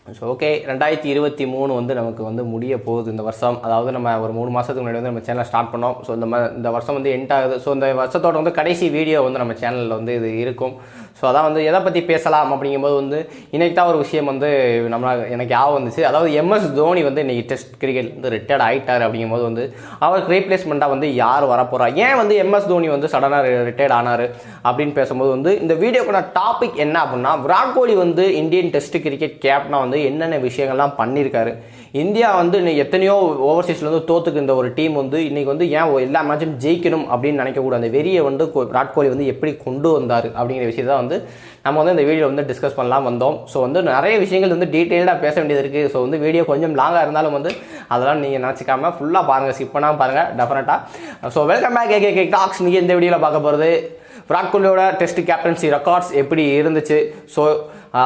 So okay 2023 வந்து நமக்கு வந்து முடிய போகுது இந்த வருஷம். அதாவது நம்ம ஒரு 3 மாதத்துக்கு முன்னாடி வந்து நம்ம சேனலை ஸ்டார்ட் பண்ணோம். ஸோ இந்த வருஷம் வந்து எண்ட் ஆகுது. ஸோ இந்த வருஷத்தோட வந்து கடைசி வீடியோ வந்து நம்ம சேனலில் வந்து இது இருக்கும். ஸோ அதான் வந்து எதை பற்றி பேசலாம் அப்படிங்கும்போது வந்து இன்றைக்கி தான் ஒரு விஷயம் வந்து எனக்கு ஞாபகம் வந்துச்சு. அதாவது MS தோனி வந்து இன்றைக்கி டெஸ்ட் கிரிக்கெட் வந்து ரிட்டையர்ட் ஆகிட்டார். அப்படிங்கும்போது வந்து அவருக்கு ரீப்ளேஸ்மெண்ட்டாக வந்து யார் வரப்போகிறா, ஏன் வந்து MS தோனி வந்து சடனாக ரிட்டையர்ட் ஆனார் அப்படின்னு பேசும்போது வந்து இந்த வீடியோக்கான டாபிக் என்ன அப்படின்னா, விராட் கோலி வந்து இந்தியன் டெஸ்ட் கிரிக்கெட் கேப்டனாக வந்து என்னென்ன விஷயங்கள்லாம் பண்ணியிருக்காரு. இந்தியா வந்து இன்னைக்கு எத்தனையோ ஓவர்சீஸில் வந்து தோத்துக்கு இந்த ஒரு டீம் வந்து இன்றைக்கி வந்து ஏன் எல்லா மேட்சும் ஜெயிக்கணும் அப்படின்னு நினைக்கக்கூடாது. அந்த வெறியை வந்து விராட் கோலி வந்து எப்படி கொண்டு வந்தார் அப்படிங்கிற விஷயத்தை வந்து நம்ம வந்து இந்த வீடியோ வந்து டிஸ்கஸ் பண்ணலாம் வந்தோம். ஸோ வந்து நிறைய விஷயங்கள் வந்து டீட்டெயில்டாக பேச வேண்டியது இருக்குது. ஸோ வந்து வீடியோ கொஞ்சம் லாங்காக இருந்தாலும் வந்து அதெல்லாம் நீங்கள் நினச்சிக்காமல் ஃபுல்லாக பாருங்கள், ஸ்கிப் பண்ணாமல் பாருங்கள் டெஃபினட்டாக. So welcome back AK talks. நீங்கள் இந்த வீடியோவில் பார்க்க போகிறது விராட் கோலியோட டெஸ்ட் கேப்டன்சி ரெக்கார்ட்ஸ் எப்படி இருந்துச்சு, ஸோ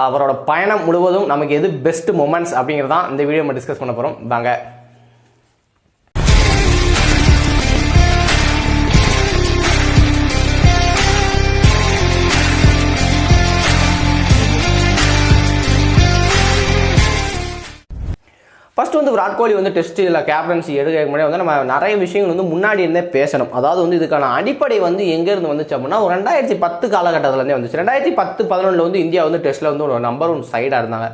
அவரோட பயணம் முழுவதும் நமக்கு எது பெஸ்ட் மொமெண்ட்ஸ் அப்படிங்கிறதான் இந்த வீடியோ நம்ம டிஸ்கஸ் பண்ண போகிறோம். வாங்க. ஃபர்ஸ்ட் வந்து விராட் கோலி வந்து டெஸ்ட் இல்லை கேப்டன்சி எடுக்க முன்னாடி வந்து நம்ம நிறைய விஷயங்கள் வந்து முன்னாடி இருந்தே பேசணும். அதாவது வந்து இதுக்கான அடிப்படை வந்து எங்கேருந்து வந்துச்சு அப்படின்னா, ஒரு 2010 காலகட்டத்திலேருந்தே வந்துச்சு. 2010-11 வந்து இந்தியா வந்து டெஸ்ட்டில் வந்து ஒரு நம்பர் 1 சைடாக இருந்தாங்க.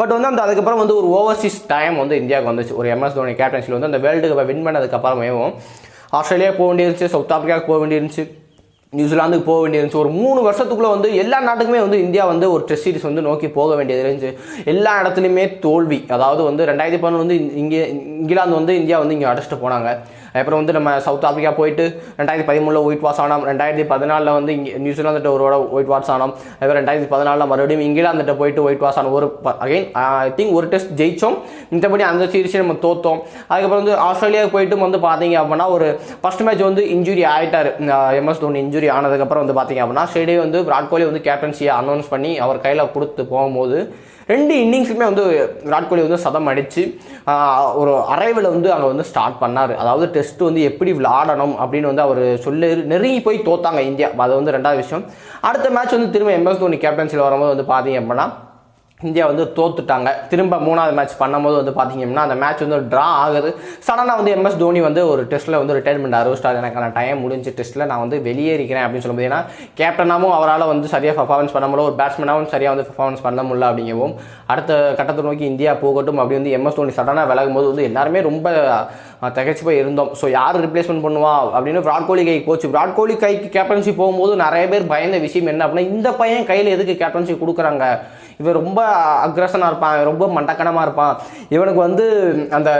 பட் வந்து அதுக்கப்புறம் வந்து ஒரு ஓவர்சீஸ் டைம் வந்து இந்தியாவுக்கு வந்துச்சு. ஒரு MS தோனி கேப்டன்சியில் வந்து அந்த வேர்ல்டு கப்பை வின் பண்ணதுக்கப்புறமேவும் ஆஸ்திரேலியா போக வேண்டியிருந்துச்சு, சவுத் ஆஃப்ரிக்காவுக்கு போக வேண்டியிருந்துச்சு, நியூசிலாந்துக்கு போக வேண்டியிருந்துச்சு. ஒரு 3 வருஷத்துக்குள்ளே வந்து எல்லா நாட்டுக்குமே வந்து இந்தியா வந்து ஒரு டெஸ்ட் சீரிஸ் வந்து நோக்கி போக வேண்டியது இருந்துச்சு. எல்லா இடத்துலையுமே தோல்வி. அதாவது வந்து 2011 வந்து இங்கிலாந்து வந்து இந்தியா வந்து இங்கே அடிச்சுட்டு போனாங்க. அப்புறம் வந்து நம்ம சவுத் ஆஃப்ரிக்கா போயிட்டு 2013 ஒயிட் வாஷ் ஆனோம். 2014 வந்து நியூசிலாந்துட்ட ஒரு ஒயிட் வாஷ் ஆனோம். அப்புறம் 2014 மறுபடியும் இங்கிலாந்துட்ட போயிட்டு ஒயிட் வாஷ் ஆனோம். ஒரு அகைன் ஐ திங்க் ஒரு டெஸ்ட் ஜெயிச்சோம். மற்றபடி அந்த சீரிஸை நம்ம தோத்தோம். அதுக்கப்புறம் வந்து ஆஸ்திரேலியாவுக்கு போயிட்டு வந்து பார்த்தீங்க அப்படின்னா ஒரு ஃபர்ஸ்ட் மேட்ச் வந்து இன்ஜுரி ஆகிட்டார். MS தோனி இன்ஜுரி ஆனதுக்கப்புறம் வந்து பார்த்தீங்க அப்படின்னா ஸ்டேடியம் வந்து விராட் கோலி வந்து கேப்டன்சியை அனௌன்ஸ் பண்ணி அவர் கையில் கொடுத்து போகும்போது 2 இன்னிங்ஸுமே வந்து விராட் கோலி வந்து சதம் அடித்து ஒரு அரைவில் வந்து அங்கே வந்து ஸ்டார்ட் பண்ணார். அதாவது டெஸ்ட் வந்து எப்படி விளையாடணும் அப்படின்னு வந்து அவர் நெருங்கி போய் தோத்தாங்க இந்தியா. அது வந்து 2வது விஷயம். அடுத்த மேட்ச் வந்து திரும்ப MS தோனி கேப்டன்சியில் வரும்போது வந்து பார்த்தீங்க அப்படின்னா இந்தியா வந்து தோத்துட்டாங்க. திரும்ப 3வது மேட்ச் பண்ணும்போது வந்து பார்த்தீங்கன்னா அந்த மேட்ச் வந்து ட்ரா ஆகுது. சடனாக வந்து MS தோனி வந்து ஒரு டெஸ்ட்டில் வந்து ரிட்டையர்மெண்ட் அறிவிச்சிட்டார். எனக்கான டைம் முடிஞ்சு டெஸ்ட்டில் நான் வந்து வெளியேறிக்கிறேன் அப்படின்னு சொல்லும்போது, ஏன்னா கேப்டனாகவும் அவரால் வந்து சரியாக பர்ஃபார்மன்ஸ் பண்ண முடியல, ஒரு பேட்ஸ்மேனாகவும் சரியாக வந்து பர்ஃபார்மன்ஸ் பண்ண முடியல. அப்படிங்கவும் அடுத்த கட்டத்தை நோக்கி இந்தியா போகட்டும் அப்படி வந்து MS தோனி சடனாக விலகும் போது வந்து எல்லாருமே ரொம்ப தகச்சு போய் இருந்தோம். ஸோ யார் ரிப்ளேஸ்மெண்ட் பண்ணுவா அப்படின்னு விராட் கோலி கைக்கு போச்சு. விராட் கோலி கைக்கு கேப்டன்சி போகும்போது நிறைய பேர் பயந்த விஷயம் என்ன அப்படின்னா, இந்த பையன் கையில் எதுக்கு கேப்டன்சி கொடுக்குறாங்க, இவன் ரொம்ப அக்ரஷனாக இருப்பான், ரொம்ப மண்டக்கணமாக இருப்பான், இவனுக்கு வந்து அந்த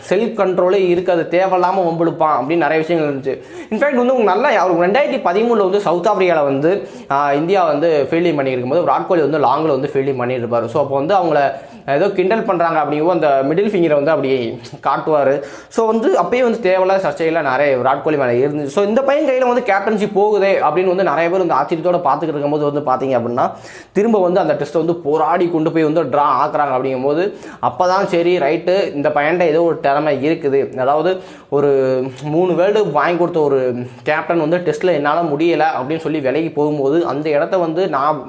செல்ஃப் கண்ட்ரோலே இருக்காது, தேவையில்லாமல் வம்பிழுப்பான் அப்படின்னு நிறைய விஷயங்கள் இருந்துச்சு. இன்ஃபேக்ட் வந்து நல்லா அவருக்கு 2013 வந்து சவுத் ஆஃப்ரிக்காவில் வந்து இந்தியா வந்து ஃபீல்டிங் பண்ணியிருக்கும் போது விராட் கோலி வந்து லாங்கில் வந்து ஃபீல்டிங் பண்ணியிருப்பார். ஸோ அப்போ வந்து அவங்கள ஏதோ கிண்டல் பண்ணுறாங்க அப்படிங்கும் அந்த மிடில் ஃபிங்கரை வந்து அப்படி காட்டுவார். ஸோ வந்து அப்பயே வந்து தேவையில்லாத சர்ச்சைகள்லாம் நிறைய விராட் கோலி மேலே இருந்துச்சு. ஸோ இந்த பையன் கையில் வந்து கேப்டன்சி போகுதே அப்படின்னு வந்து நிறைய பேர் வந்து ஆச்சரியத்தோடு பார்த்துக்கிட்டு இருக்கும்போது வந்து பார்த்தீங்க அப்படின்னா திரும்ப வந்து அந்த டெஸ்ட்டை வந்து போராடி கொண்டு போய் வந்து ட்ரா ஆக்குறாங்க. அப்படிங்கும்போது அப்போ தான் சரி ரைட்டு, இந்த பையன்ட்ட ஏதோ ஒரு திறமை இருக்குது. அதாவது ஒரு 3 வேர்ல்டு வாங்கி கொடுத்த ஒரு கேப்டன் வந்து டெஸ்ட்டில் என்னால் முடியலை அப்படின்னு சொல்லி விலகி போகும்போது அந்த இடத்த வந்து நான்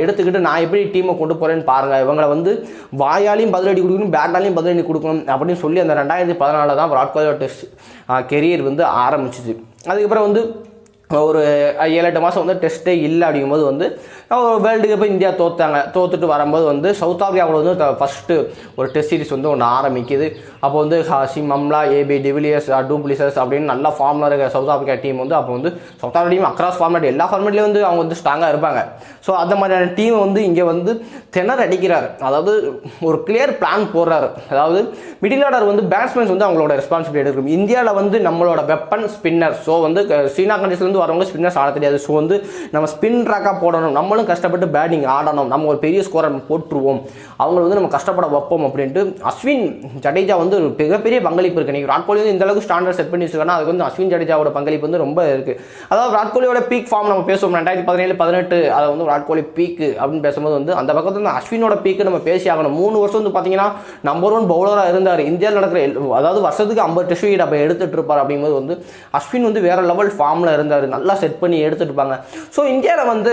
எடுத்துக்கிட்டு நான் எப்படி டீமை கொண்டு போகிறேன்னு பாருங்கள், இவங்களை வந்து வாயாலையும் பதிலடி கொடுக்கணும், பேட்டாலையும் பதிலடி கொடுக்கணும் அப்படின்னு சொல்லி அந்த 2014 தான் விராட் கோலியோட டெஸ்ட் கெரியர் வந்து ஆரம்பிச்சிச்சு. அதுக்கப்புறம் வந்து ஒரு 7-8 மாதம் வந்து டெஸ்ட்டே இல்லை. அப்படிங்கும்போது வந்து வேர்ல்டு கப்பை இந்தியா தோத்துட்டு வரும்போது வந்து சவுத் ஆஃப்ரிக்காவில் வந்து ஃபஸ்ட்டு ஒரு டெஸ்ட் சீரிஸ் வந்து ஒன்று ஆரம்பிக்குது. அப்போ வந்து ஹாசிம் அம்லா, AB டிவிலியர்ஸ், டூப்ளிசர்ஸ் அப்படின்னு நல்ல ஃபார்மில் இருக்க சவுத் ஆஃப்ரிக்கா டீம் வந்து அப்போ வந்து south Africa team across format எல்லா ஃபார்மேட்லேயும் வந்து அவங்க வந்து ஸ்ட்ராங்காக இருப்பாங்க. ஸோ அந்த மாதிரியான டீமை வந்து இங்கே வந்து திணற அடிக்கிறார். அதாவது ஒரு கிளியர் பிளான் போடுறாரு. அதாவது மிடில் ஆர்டர் வந்து பேட்ஸ்மேன்ஸ் வந்து அவங்களோட ரெஸ்பான்சிபிலிட்டி எடுக்கும். இந்தியாவில் வந்து நம்மளோட வெப்பன் ஸ்பின்னர். ஸோ வந்து ஸ்ரீலங்கா கண்ட்ரீஸ்லேருந்து வரவங்க ஸ்பின்னர்ஸ் ஆட தெரியாது. ஸோ வந்து நம்ம ஸ்பின் ட்ராக்காக போடணும், நம்மளும் கஷ்டப்பட்டு பேட்டிங் ஆடணும், நம்ம ஒரு பெரிய ஸ்கோரை நம்ம போட்டுருவோம், அவங்க வந்து நம்ம கஷ்டப்பட வைப்போம் அப்படின்ட்டு அஸ்வின் ஜடேஜா வந்து ஒரு மிகப்பெரிய பங்களிப்பு இருக்குது. நீங்கள் விராட் கோலி வந்து இந்த அளவுக்கு ஸ்டாண்டர்ட் செட் பண்ணி வச்சுருக்காங்கன்னா அதுக்கு வந்து அஸ்வின் ஜடேஜாவோட பங்களிப்பு வந்து ரொம்ப இருக்குது. அதாவது விராட் கோலியோட பீக் ஃபார்ம் நம்ம பேசுவோம் 2017-18 அதை வந்து விராட் கோலி பீக்கு அப்படின்னு பேசும்போது வந்து அந்த பக்கத்தில் வந்து அஸ்வினோட பீக்கு நம்ம பேசி ஆகணும். 3 வருஷம் வந்து பார்த்தீங்கன்னா நம்பர் 1 பவுலராக இருந்தார். இந்தியாவில் நடக்கிற அதாவது வருஷத்துக்கு 50 டெஸ்ட் விக்கெட் அப்போ எடுத்துகிட்டு இருப்பார். அப்படிங்கும்போது வந்து அஸ்வின் வந்து வேற லெவல் ஃபார்மில் இருந்தார். பண்ணுவார், நல்லா செட் பண்ணி எடுத்துட்டு இருப்பாங்க. ஸோ இந்தியாவில் வந்து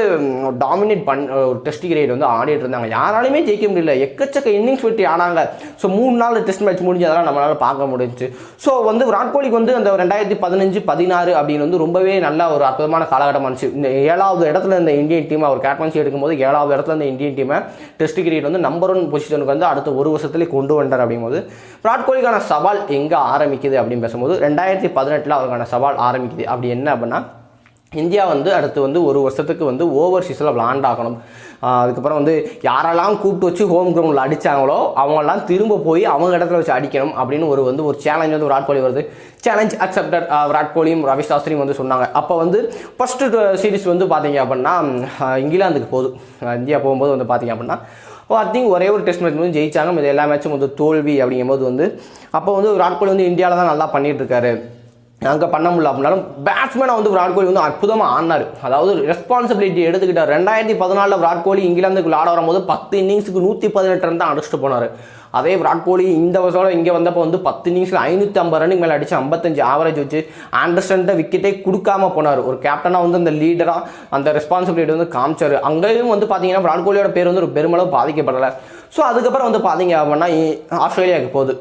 டாமினேட் ஒரு டெஸ்ட் கிரிக்கெட் வந்து ஆடிட்டு இருந்தாங்க, யாராலையுமே ஜெயிக்க முடியல, எக்கச்சக்க இன்னிங்ஸ் விட்டு ஆனாங்க. ஸோ 3 நாள் டெஸ்ட் மேட்ச் முடிஞ்சதெல்லாம் நம்மளால பார்க்க முடிஞ்சு. ஸோ வந்து விராட் கோலிக்கு வந்து அந்த 2015-16 அப்படின்னு வந்து ரொம்பவே நல்ல ஒரு அற்புதமான காலகட்டமாக இருந்துச்சு. இந்த 7வது இடத்துல இந்த இந்தியன் டீம் அவர் கேப்டன்சி எடுக்கும்போது 7வது இடத்துல இந்த இந்தியன் டீமை டெஸ்ட் கிரிக்கெட் வந்து நம்பர் 1 பொசிஷனுக்கு வந்து அடுத்த ஒரு வருஷத்துலேயே கொண்டு வந்தார். அப்படிங்கும்போது விராட் கோலிக்கான சவால் எங்கே ஆரம்பிக்குது அப்படின்னு பேசும்போது 2018 அவருக்கான சவால் ஆரம்பிக்குது. அப்படி என்ன அப்படின்னா, இந்தியா வந்து அடுத்து வந்து ஒரு வருஷத்துக்கு வந்து ஓவர்சீஸில் விளாண்டாகணும். அதுக்கப்புறம் வந்து யாரெல்லாம் கூப்பிட்டு வச்சு ஹோம் கிரவுண்டில் அடித்தாங்களோ அவங்கெல்லாம் திரும்ப போய் அவங்க இடத்துல வச்சு அடிக்கணும் அப்படின்னு ஒரு சேலஞ்ச் வந்து விராட் கோலி வருது. Challenge accepted. விராட் கோலியும் ரவி சாஸ்திரியும் வந்து சொன்னாங்க. அப்போ வந்து ஃபஸ்ட்டு சீரீஸ் வந்து பார்த்தீங்க அப்படின்னா இங்கிலாந்துக்கு போகுது. இந்தியா போகும்போது வந்து பார்த்தீங்க அப்படின்னா ஐ திங்க் ஒரே ஒரு டெஸ்ட் மேட்ச் வந்து ஜெயிச்சாங்க, இது எல்லா மேட்சும் வந்து தோல்வி. அப்படிங்கும்போது வந்து அப்போ வந்து விராட் கோலி வந்து இந்தியாவில் தான் நல்லா பண்ணிட்டு இருக்காரு, அங்கே பண்ண முடியல அப்படின்னாலும் பேட்ஸ்மேனை வந்து விராட் கோலி வந்து அற்புதமாக ஆடினார். அதாவது ரெஸ்பான்சிபிலிட்டி எடுத்துக்கிட்டார். 2014 விராட் கோலி இங்கிலாந்துக்கு விளாட வரும்போது 10 இன்னிங்ஸுக்கு 118 ரன் தான் அடிச்சுட்டு போனார். அதே விராட் கோலி இந்த வருஷம் இங்கே வந்தப்போ வந்து 10 இன்னிங்ஸில் 550 ரன்னுக்கு மேலே அடிச்சு 55 ஆவரேஜ் வச்சு ஆண்டர்சன்ட்ட விக்கெட்டே கொடுக்காம போனார். ஒரு கேப்டனாக வந்து அந்த லீடராக அந்த ரெஸ்பான்சிபிலிட்டி வந்து காமிச்சார். அங்கேயும் வந்து பார்த்தீங்கன்னா விராட் கோலியோட பேர் வந்து ஒரு பெருமளவு பாதிக்கப்படலை. ஸோ அதுக்கப்புறம் வந்து பார்த்தீங்க அப்படின்னா ஆஸ்திரேலியாவுக்கு போகுது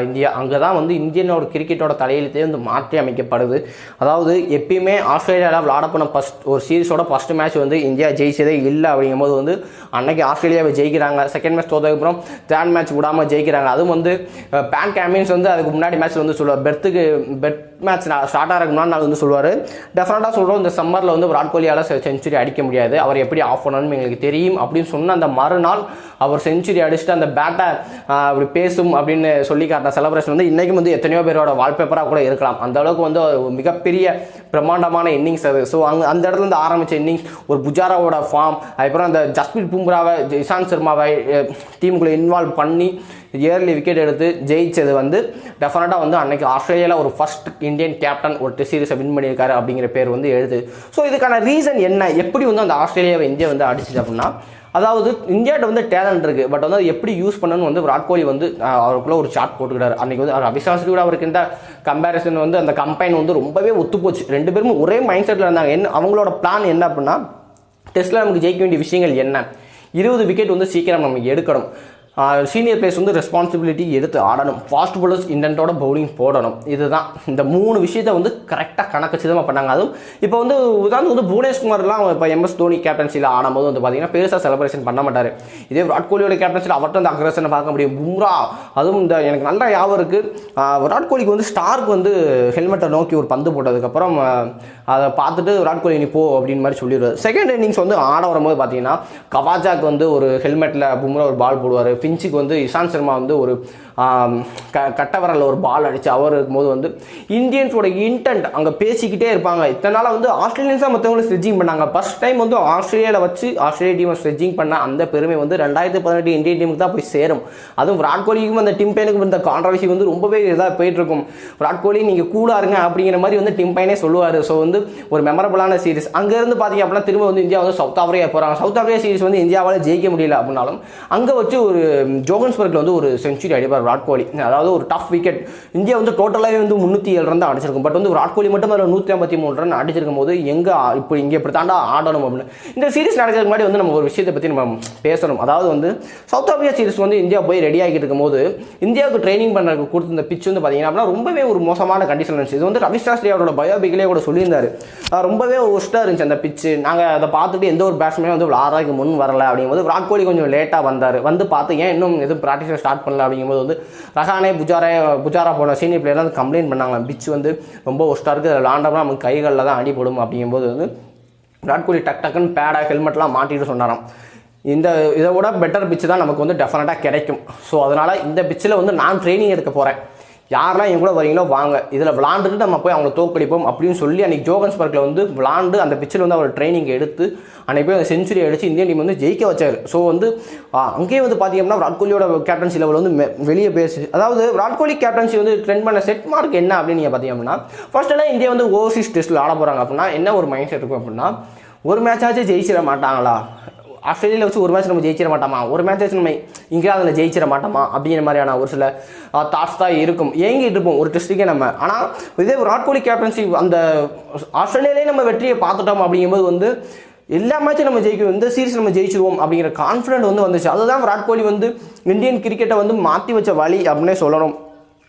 இந்தியா. அங்கே தான் வந்து இந்தியனோட கிரிக்கெட்டோட தலையெழுத்தே வந்து மாற்றி அமைக்கப்படுது. அதாவது எப்பயுமே ஆஸ்திரேலியாவில் விளாட போன ஒரு சீரிஸோட ஃபஸ்ட் மேட்ச் வந்து இந்தியா ஜெயிச்சதே இல்லை. அப்படிங்கும்போது வந்து அன்னைக்கு ஆஸ்திரேலியாவை ஜெயிக்கிறாங்க. செகண்ட் மேட்ச் தோற்றதுக்கப்புறம் தேர்ட் மேட்ச் விடாமல் ஜெயிக்கிறாங்க. அதுவும் வந்து பேன் கேமின்ஸ் வந்து அதுக்கு முன்னாடி மேட்ச்சில் வந்து சொல்லுவார், பெட் மேட்ச் ஸ்டார்ட் ஆகிறதுக்கு முன்னாடி நான் வந்து சொல்லுவார், டெஃபினட்டாக சொல்கிறோம் இந்த சம்மரில் வந்து விராட் கோலியால் செஞ்சுரி அடிக்க முடியாது, அவர் எப்படி ஆஃப் பண்ணணும்னு எங்களுக்கு தெரியும் அப்படின்னு சொன்ன அந்த மறுநாள் அவர் செஞ்சுரி அடிச்சுட்டு அந்த பேட்டை அப்படி பேசும் அப்படின்னு சொல்லி காட்டின செலிப்ரேஷன் வந்து இன்றைக்கும் வந்து எத்தனையோ பேரோட வால்பேப்பராக கூட இருக்கலாம். அந்த அளவுக்கு வந்து மிகப்பெரிய பிரம்மாண்டமான இன்னிங்ஸ் அது. ஸோ அந்த இடத்துல இருந்து ஆரம்பித்த இன்னிங்ஸ் ஒரு புஜாராவோட ஃபார்ம், அதுக்கப்புறம் அந்த ஜஸ்பிரீத் பும்ராவை இஷாந்த் சர்மாவை டீமுக்குள்ளே இன்வால்வ் பண்ணி இயர்லி விக்கெட் எடுத்து ஜெயிச்சது வந்து டெஃபினட்டாக வந்து அன்றைக்கி ஆஸ்திரேலியாவில் ஒரு ஃபர்ஸ்ட் இந்தியன் கேப்டன் ஒரு டெஸ்ட் சீரிஸை வின் பண்ணியிருக்காரு அப்படிங்கிற பேர் வந்து எழுது. ஸோ இதுக்கான ரீசன் என்ன, எப்படி வந்து அந்த ஆஸ்திரேலியாவை இந்தியா வந்து அடிச்சிச்சு அப்படின்னா, அதாவது இந்தியாட்ட வந்து டேலண்ட் இருக்குது, பட் வந்து எப்படி யூஸ் பண்ணணும்னு வந்து விராட் கோலி வந்து அவருக்குள்ள ஒரு சார்ட் போட்டுக்கிட்டார். அன்றைக்கி வந்து ரவி சாஸ்திரி கூட அவருக்கு இந்த கம்பேரிசன் வந்து அந்த கம்பைன் வந்து ரொம்பவே ஒத்துப்போச்சு. 2 பேரும் ஒரே மைண்ட் செட்டில் இருந்தாங்க. அவங்களோட பிளான் என்ன அப்படின்னா, டெஸ்ட்டில் நமக்கு ஜெயிக்க வேண்டிய விஷயங்கள் என்ன, 20 விக்கெட் வந்து சீக்கிரம் நமக்கு எடுக்கணும், சீனியர் பிளேயர்ஸ் வந்து ரெஸ்பான்சிபிலிட்டி எடுத்து ஆடணும், ஃபாஸ்ட் பவுலர்ஸ் இன்டென்ட்டோட பவுலிங் போடணும். இதுதான் இந்த 3 விஷயத்தை வந்து கரெக்டாக கணக்கச்சிதமாக பண்ணாங்க. அதுவும் இப்போ வந்து உதாரணத்துக்கு வந்து புவனேஷ்குமார்லாம் இப்போ MS தோனி கேப்டன்சியில் ஆடும்போது வந்து பார்த்தீங்கன்னா பெருசாக செலிப்ரேஷன் பண்ண மாட்டார். இதே விராட் கோலியோட கேப்டன்சியில் அவர்கிட்ட அந்த அக்ரஷனை பார்க்க முடியும். பும்ரா அதுவும் இந்த எனக்கு நல்லா ஞாபகம் இருக்குது, விராட் கோலிக்கு வந்து ஸ்டார்க்கு வந்து ஹெல்மெட்டை நோக்கி ஒரு பந்து போட்டதுக்கப்புறம் அதை பார்த்துட்டு விராட் கோலி நீ போ அப்படின்னு மாதிரி சொல்லிடுவார். செகண்ட் இன்னிங்ஸ் வந்து ஆட வரும்போது பார்த்தீங்கன்னா கவாஜாக்கு வந்து ஒரு ஹெல்மெட்டில் பும்ரா ஒரு பால் போடுவார். பிஞ்சுக்கு வந்து இஷாந்த் சர்மா வந்து ஒரு கட்டவரில் ஒரு பால் அடித்து அவர் இருக்கும்போது வந்து இந்தியன்ஸோட இன்டென்ட் அங்கே பேசிக்கிட்டே இருப்பாங்க. இத்தனை நாளாக வந்து ஆஸ்திரேலியன்ஸ் தான் மற்றவங்களை ஸ்ட்ரெச்சிங் பண்ணாங்க. ஃபர்ஸ்ட் டைம் வந்து ஆஸ்திரேலியாவில் வச்சு ஆஸ்திரேலியா டீமை ஸ்ட்ரெச்சிங் பண்ண அந்த பெருமை வந்து 2018 இந்தியன் டீமுக்கு தான் போய் சேரும். அதுவும் விராட் கோலிக்கும் அந்த டிம் பைனுக்கும் இந்த கான்ட்ரவர்சி வந்து ரொம்பவே இதாக போயிட்டுருக்கும். விராட் கோலி நீங்கள் கூலாக இருங்க அப்படிங்கிற மாதிரி வந்து டிம் பைனே சொல்லுவார். ஸோ வந்து ஒரு மெமரபுளான சீரிஸ். அங்கேருந்து பார்த்தீங்க அப்படின்னா திரும்ப வந்து இந்தியா வந்து சவுத் ஆஃப்ரிக்கா போகிறாங்க. சவுத் ஆஃப்ரிக்கா சீரிஸ் வந்து இந்தியாவால் ஜெயிக்க முடியல அப்படின்னாலும் அங்கே வச்சு ஒரு ஜோகன்ஸ்பர்கில் வந்து ஒரு செஞ்சுரி அடிப்பார் விராட் கோலி. அதாவது ஒரு டஃப் விக்கெட். இந்தியா வந்து டோட்டலாகவே வந்து 307 ரன் தான் அடிச்சிருக்கும். பட் வந்து விராட் கோலி மட்டும் அதில் 153 ரன் அடிச்சிருக்கும் போது இங்கே இப்படி தாண்டா ஆடணும் அப்படின்னு. இந்த சீரிஸ் நடக்கிறதுக்கு முன்னாடி வந்து நம்ம ஒரு விஷயத்தை பற்றி நம்ம பேசணும். அதாவது வந்து சவுத் ஆஃப்ரிக்கா சீரிஸ் வந்து இந்தியா போய் ரெடி ஆகிட்டு இருக்கும் போது இந்தியாவுக்கு ட்ரைனிங் பண்ணுறதுக்கு கொடுத்து இந்த பிச் வந்து பார்த்தீங்கன்னா அப்படின்னா ரொம்பவே ஒரு மோசமான கண்டிஷன் இருந்துச்சு. இது வந்து ரவி சாஸ்திரி அவரோட பயோபிக்லேயே கூட சொல்லியிருந்தாரு, ரொம்பவே ஒஸ்ட்டாக இருந்துச்சு அந்த பிச்சு. நாங்கள் அதை பார்த்துட்டு எந்த ஒரு பேட்ஸ்மேனும் வந்து விளாட்றதுக்கு முன் வரல அப்படிங்கும்போது விராட் கோலி கொஞ்சம் லேட்டாக வந்தார். வந்து பார்த்து ஏன் இன்னும் எதுவும் ப்ராக்டிஸை ஸ்டார்ட் பண்ணல அப்படிங்கும்போது வந்து ரஹானே புஜாரா போன சீனியர் பிளேயர்லாம் வந்து கம்ப்ளைண்ட் பண்ணாங்க, பிச் வந்து ரொம்ப ஒஸ்ட்டாக இருக்குது, அதில் விளாண்டோம்னா நமக்கு கைகளில் தான் அடிப்படும் அப்படிங்கும்போது வந்து விராட் கோலி டக்குன்னு பேடாக ஹெல்மெட்லாம் மாட்டிட்டு சொன்னாராம், இதை விட பெட்டர் பிச்சு தான் நமக்கு வந்து டெஃபினட்டாக கிடைக்கும். ஸோ அதனால் இந்த பிச்சில் வந்து நான் ட்ரைனிங் எடுக்க போகிறேன், யாரெல்லாம் என் கூட வரீங்களோ வாங்க, இதில் விளாண்டுட்டு நம்ம போய் அவங்களை தோக்கடிப்போம் அப்படின்னு சொல்லி அன்றைக்கி ஜோகன்ஸ்பர்க்கில் வந்து விளாண்டு அந்த பிச்சில் வந்து அவர் ட்ரைனிங் எடுத்து அன்றைக்கி போய் அந்த செஞ்சுரி அடித்து இந்தியன் டீம் வந்து ஜெயிக்க வச்சார். ஸோ வந்து அங்கேயே வந்து பார்த்தீங்கன்னா விராட் கோலியோட கேப்டன்சி லெவல் வந்து வெளியே பேசு. அதாவது விராட் கோலி கேப்டன்சி வந்து ட்ரெண்ட் பண்ண செட் மார்க் என்ன அப்படின்னு நீங்கள் பார்த்தீங்கன்னா, ஃபர்ஸ்ட்டெல்லாம் இந்தியா வந்து ஓவர்சீஸ் டெஸ்ட்டில் ஆட போகிறாங்க அப்படின்னா என்ன ஒரு மைண்ட் செட் இருக்கும் அப்படின்னா, ஒரு மேட்சாச்சும் ஜெயிச்சிட மாட்டாங்களா, ஆஸ்திரேலியாவில் வச்சு ஒரு மேட்ச் நம்ம ஜெயிச்சிட மாட்டோமா, ஒரு மேட்ச் வச்சு நம்ம இங்கிலாந்தில் ஜெயிச்சிட மாட்டோமா அப்படிங்கிற மாதிரியான ஒரு சில தாட்ஸ் தான் இருக்கும். ஏங்கிட்டு இருப்போம் ஒரு டெஸ்ட்டுக்கே நம்ம. ஆனால் இதே விராட் கோலி கேப்டன்சி அந்த ஆஸ்திரேலியாலே நம்ம வெற்றியை பார்த்துட்டோம் அப்படிங்கும்போது வந்து எல்லா மேட்சும் நம்ம ஜெயிக்கணும், இந்த சீரிஸ் நம்ம ஜெயிச்சிருவோம் அப்படிங்கிற கான்ஃபிடென்ட் வந்து வந்துச்சு. அதுதான் விராட் கோலி வந்து இந்தியன் கிரிக்கெட்டை வந்து மாற்றி வச்ச வழி அப்படின்னே சொல்லணும்.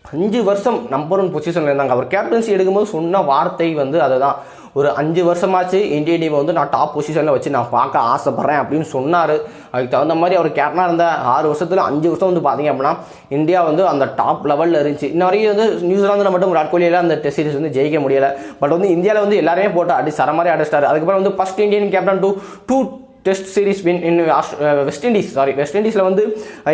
5 வருஷம் நம்பர் 1 பொசிஷனில் இருந்தாங்க. அவர் கேப்டன்சி எடுக்கும்போது சொன்ன வார்த்தை வந்து அதுதான், ஒரு 5 வருஷமாச்சு இந்திய டீமை வந்து நான் டாப் பொசிஷனில் வச்சு நான் பார்க்க ஆசைப்பட்றேன் அப்படின்னு சொன்னார். அதுக்கு தகுந்த மாதிரி அவர் கேப்டனாக இருந்த 6 வருஷத்தில் 5 வருஷம் வந்து பார்த்தீங்க அப்படின்னா இந்தியா வந்து அந்த டாப் லெவலில் இருந்துச்சு. இன்ன வரைக்கும் வந்து நியூசிலாந்தில் மட்டும் விராட் கோலியில் அந்த டெஸ்ட் சீரிஸ் வந்து ஜெயிக்க முடியலை. பட் வந்து இந்தியாவில் வந்து எல்லாருமே போட்டு அடி சர மாதிரி அடிச்சிட்டாரு. அதுக்கப்புறம் வந்து first Indian captain to test series win in West இண்டீஸில் வந்து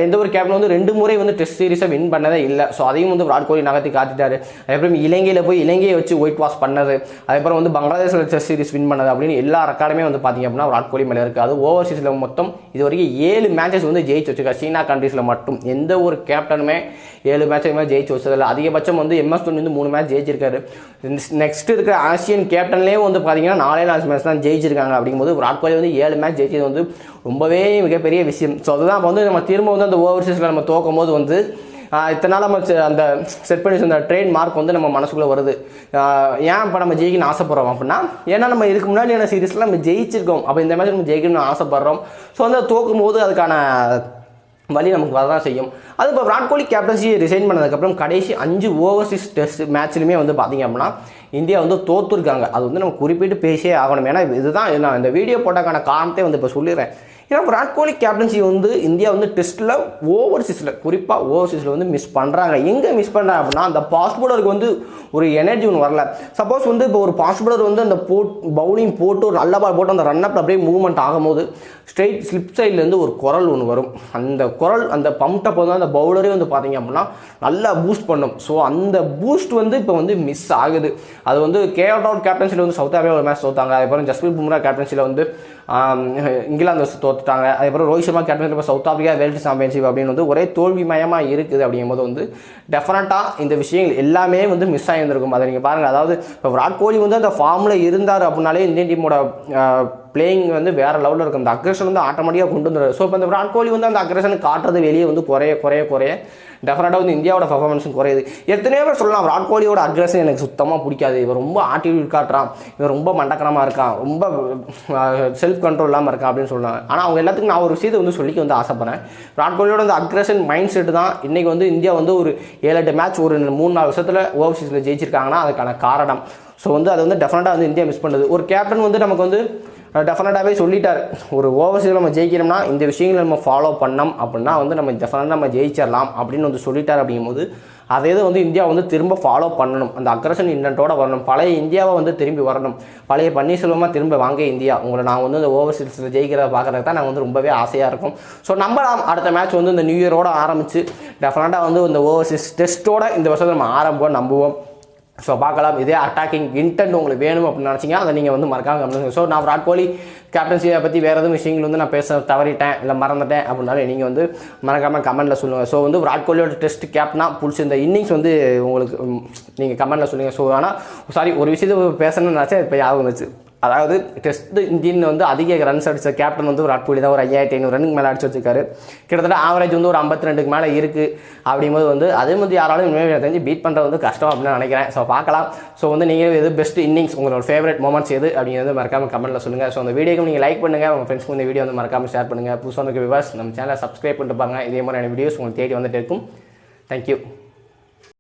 எந்த ஒரு கேப்டன் வந்து 2 முறை வந்து டெஸ்ட் சீரிஸை வின் பண்ணதே இல்லை. ஸோ அதையும் வந்து விராட் கோலி நகர்த்தி காட்டிட்டாரு. அதுக்கப்புறம் இலங்கையில் போய் இலங்கையை வச்சு ஒயிட் வாஷ் பண்ணது, அதுக்கப்புறம் வந்து பங்களாதேஷில் டெஸ்ட் சீரிஸ் வின் பண்ணது அப்படின்னு எல்லா ரெக்கார்டுமே வந்து பார்த்தீங்க அப்படின்னா விராட் கோலி மேலே இருக்குது. அது ஓவர்சீஸில் மொத்தம் இது வரைக்கும் 7 மேட்சஸ் வந்து ஜெயிச்சு வச்சிருக்காரு. சீனா கண்ட்ரீஸில் மட்டும் எந்த ஒரு கேப்டனுமே 7 மேட்சுமே ஜெயிச்சு வச்சதில்லை. அதிகபட்சம் வந்து MS தோனி வந்து 3 மேட்ச் ஜெயிச்சிருக்காரு. நெக்ஸ்ட் இருக்கிற ஆசியன் கேப்டன்லேயே வந்து பார்த்தீங்கன்னா 4 மேட்ச் தான் ஜெயிச்சிருக்காங்க. அப்படிங்கும்போது விராட் கோலி வந்து 7 மேட்ச் ஜெயிச்சது வந்து ரொம்பவே மிகப்பெரிய விஷயம். ஸோ அதுதான் இப்போ வந்து நம்ம திரும்ப வந்து அந்த ஓவர்சீஸில் நம்ம தோக்கும் போது வந்து இத்தனை நாள் நம்ம அந்த செட் பண்ணி அந்த ட்ரெயின் மார்க் வந்து நம்ம மனசுக்குள்ளே வருது. ஏன் இப்போ நம்ம ஜெயிக்கணும்னு ஆசைப்படுறோம் அப்படின்னா, ஏன்னா நம்ம இதுக்கு முன்னாடியான சீரீஸில் நம்ம ஜெயிச்சிருக்கோம். அப்போ இந்த மேட்ச் நம்ம ஜெயிக்கணும்னு ஆசைப்படுறோம். ஸோ வந்து தோக்கும் போது அதுக்கான வழி நமக்கு வரதான் செய்யும். அது இப்போ விராட் கோலி கேப்டன்சி ரிசைன் பண்ணதுக்கப்புறம் கடைசி 5 ஓவர்சீஸ் டெஸ்ட் மேட்ச்லையுமே வந்து பார்த்தீங்க அப்படின்னா இந்தியா வந்து தோற்றுருக்காங்க. அது வந்து நம்ம குறிப்பிட்டு பேசியே ஆகணும். ஏன்னா இதுதான் நான் இந்த வீடியோ போட்டக்கான காரணத்தை வந்து இப்போ சொல்லிடுறேன். ஏன்னா விராட் கோலி கேப்டன்சி வந்து இந்தியா வந்து டெஸ்ட்டில் குறிப்பாக ஓவர்சீஸில் வந்து மிஸ் பண்ணுறாங்க. எங்கே மிஸ் பண்ணுறாங்க அப்படின்னா, அந்த ஃபாஸ்ட் பவுலருக்கு வந்து ஒரு எனர்ஜி ஒன்று வரல. சப்போஸ் வந்து இப்போ ஒரு ஃபாஸ்ட் பவுலர் வந்து அந்த பவுலிங் போட்டு ஒரு நல்ல பால் போட்டு அந்த ரன்அப்பில் அப்படியே மூவ்மெண்ட் ஆகும்போது ஸ்ட்ரெயிட் ஸ்லிப் சைட்லேருந்து ஒரு குரல் ஒன்று வரும். அந்த குரல் அந்த பம்ப்டப் வந்து அந்த பவுலரே வந்து பார்த்தீங்க அப்படின்னா நல்லா பூஸ்ட் பண்ணும். ஸோ அந்த பூஸ்ட் வந்து இப்போ வந்து மிஸ் ஆகுது. அது வந்து KL ராகுல் கேப்டன்சியில் வந்து சவுத் ஆஃப்ரிக்கா ஒரு மேட்ச் தோத்தாங்க. அதுக்கப்புறம் ஜஸ்பிரீத் பும்ரா கேப்டன்சியில் வந்து இங்கிலாந்து தோத்துட்டாங்க. அதுக்கப்புறம் ரோஹித் சர்மா கேப்டன்சியில் இப்போ சவுத் ஆஃப்ரிக்கா வேர்ல்டு சாம்பியன்ஷிப் அப்படின்னு வந்து ஒரே தோல்வி மயமாக இருக்குது. அப்படிங்கும்போது வந்து டெஃபினட்டாக இந்த விஷயங்கள் எல்லாமே வந்து மிஸ் ஆகியிருந்திருக்கும். அதை நீங்கள் பாருங்கள். அதாவது இப்போ விராட் கோலி வந்து அந்த ஃபார்மில் இருந்தார் அப்படின்னாலே இந்தியன் டீமோட பிளேயிங் வந்து வேறு லெவலில் இருக்கும். அந்த அக்ரெஷன் வந்து ஆட்டோமேட்டிக்காக கொண்டு வந்துடுறாரு. ஸோ இப்போ இந்த விராட் கோலி வந்து அந்த அக்ரெஷன் காட்டுறது வெளியே வந்து குறைய டெஃபினட்டாக வந்து இந்தியாவோட பர்ஃபார்மன்ஸும் குறையுது. எத்தனையோ பேர் சொல்லலாம் விராட் கோலியோட அக்ரெஷன் எனக்கு சுத்தமாக பிடிக்காது, இவர் ரொம்ப ஆட்டிடியூட் காட்டுறான், இவர் ரொம்ப மண்டக்கணமாக இருக்கான், ரொம்ப செல்ஃப் கண்ட்ரோல் இல்லாமல் இருக்கான் அப்படின்னு சொல்லுவாங்க. ஆனால் அவங்க எல்லாத்துக்கும் நான் ஒரு விஷயத்தை வந்து சொல்லிக்க வந்து ஆசைப்படுறேன். விராட் கோலியோட அந்த அக்ரெஷன் மைண்ட் செட் தான் இன்றைக்கி வந்து இந்தியா வந்து ஒரு 7-8 மேட்ச் ஒரு 3-4 வருஷத்தில் ஓவர்சீஸில் ஜெயிச்சிருக்காங்கன்னா அதுக்கான காரணம். ஸோ வந்து அது வந்து டெஃபினட்டாக வந்து இந்தியா மிஸ் பண்ணுது. ஒரு கேப்டன் வந்து நமக்கு வந்து டெஃபினட்டாகவே சொல்லிட்டார், ஒரு ஓவர்சீஸில் நம்ம ஜெயிக்கணும்னா இந்த விஷயங்களை நம்ம ஃபாலோ பண்ணோம் அப்படின்னா வந்து நம்ம டெஃபினட்டாக நம்ம ஜெயிச்சிடலாம் அப்படின்னு வந்து சொல்லிட்டார். அப்படிங்கும்போது அதே வந்து இந்தியா வந்து திரும்ப ஃபாலோ பண்ணணும். அந்த அக்ரஷன் இன்டென்ட்டோட வரணும். பழைய இந்தியாவை வந்து திரும்பி வரணும். பழைய பன்னீர்செல்வமாக திரும்ப வாங்க இந்தியா, உங்களை நான் வந்து இந்த ஓவர்சீஸில் ஜெயிக்கிறத பார்க்குறதுக்கு தான் நாங்கள் வந்து ரொம்பவே ஆசையாக இருக்கும். ஸோ நம்பலாம் அடுத்த மேட்ச் வந்து இந்த நியூ இயரோட ஆரம்பித்து டெஃபினட்டாக வந்து இந்த ஓவர்சீஸ் டெஸ்ட்டோட இந்த வருஷத்தை நம்ம ஆரம்பம் நம்புவோம். ஸோ பார்க்கலாம். இதே அட்டாக்கிங் இன்டென்ட் உங்களுக்கு வேணும் அப்படின்னு நினச்சிங்க அதை நீங்கள் வந்து மறக்காம கவனிங்க. ஸோ நான் விராட் கோலி கேப்டன்சியை பற்றி வேறு எதுவும் விஷயங்கள் வந்து நான் பேச தவறிட்டேன் இல்லை மறந்துட்டேன் அப்படின்னாலும் நீங்கள் வந்து மறக்காமல் கமெண்ட்டில் சொல்லுங்கள். ஸோ வந்து விராட் கோலியோட டெஸ்ட் கேப்டனாக பிடிச்ச இந்த இன்னிங்ஸ் வந்து உங்களுக்கு நீங்கள் கமெண்ட்டில் சொல்லுங்கள். ஸோ ஆனால் ஒரு விஷயத்தை பேசணும்னு நினச்சா இப்போ ஞாபகம் வந்துச்சு. அதாவது டெஸ்ட் இந்தியன் வந்து அதிக ரன்ஸ் அடித்த கேப்டன் வந்து விராட் கோலி தான். ஒரு 5500 ரன்னுக்கு மேலே அடிச்சு வச்சிருக்காரு. கிட்டத்தட்ட ஆவரேஜ் வந்து ஒரு 52க்கு மேலே இருக்குது. அப்படிங்கும்போது வந்து அதே வந்து யாராலும் இனிமேல் தெரிஞ்சு பீட் பண்ணுறது வந்து கஷ்டம் அப்படின்னு நினைக்கிறேன். ஸோ பார்க்கலாம். ஸோ வந்து நீங்கள் எது பெஸ்ட் இன்னிங்ஸ், உங்களோட ஃபேவரட் மூமெண்ட்ஸ் எது அப்படிங்கிறது மறக்காமல் கமெண்ட்டில் சொல்லுங்கள். ஸோ அந்த வீடியோக்கு நீங்கள் லைக் பண்ணுங்கள், உங்கள் ஃப்ரெண்ட்ஸ்க்கு இந்த வீடியோ வந்து மறக்காமல் ஷேர் பண்ணுங்கள். புதுசாக வந்து வியூவர்ஸ் நம்ம சேனலை சப்ஸ்கிரைப் பண்ணிட்டு பாருங்க. இதே மாதிரியான வீடியோஸ் உங்களுக்கு தேடி வந்துட்டு இருக்கும். தேங்க்யூ.